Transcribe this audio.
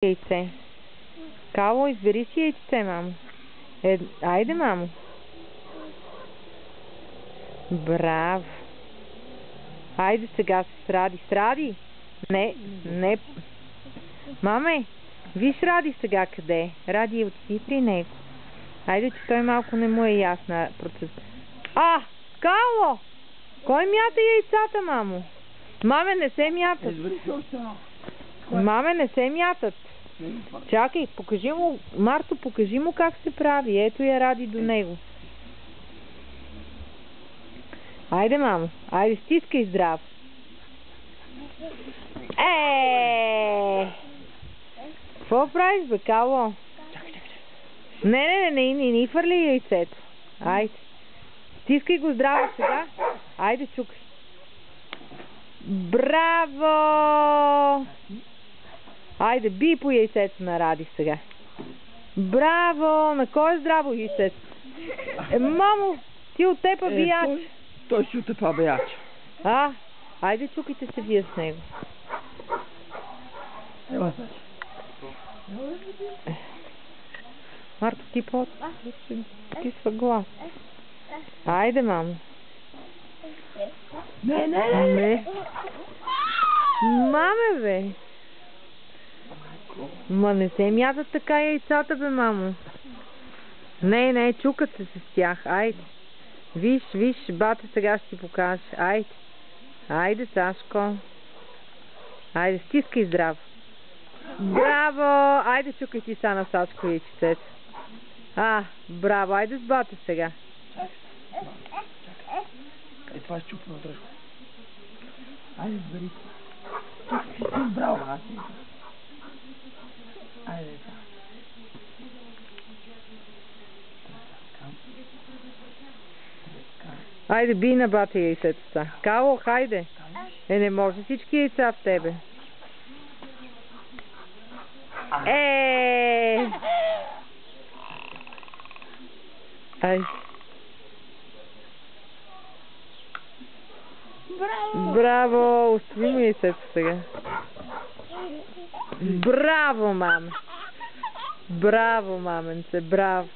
Яйце. Кало, избери си яйце, мамо. Айде, мамо. Браво. Айде сега с Ради. С Ради. Не. Маме, виж Ради сега къде е. Ради, отиди при него. Айде, че той малко не му е ясна процес. Кало! Кой мята яйцата, мамо? Маме, не се мятат. Маме, не се мятат. Чакай, покажи му, Марто, покажи му как се прави. Ето я Ради до него. Айде, мамо. Айде, стискай здрав. Какво правиш, бе, Кало? Не хвърли яйцето. Айде. Стискай го здраво сега. Айде, чукай. Браво! Айде, бий по яйцето на Ради сега. Браво! На кой е здраво яйцето? Мамо, ти от теб бияч. Той си от теб бияч. Айде, чукайте се вие с него. Марто, ти стисва глас. Айде, мамо. Не. Маме, бе. Ма не се мятат така яйцата, бе, мамо. Не, чукат се с тях. Айде. Виж, бате сега ще ти покаже. Айде, Сашко. Айде, стискай здраво. Браво! Айде, чукай ти са на Сашко яйцето. Браво! Айде с бате сега. Това е чупно дръжко. Айде, сбери. Браво! Айде, така. Айде, бий на бате яйцето са. Кало, хайде. Не може всички яйца в тебе. Браво! Остави му яйцето сега. Браво, маме! Браво, маменце, браво!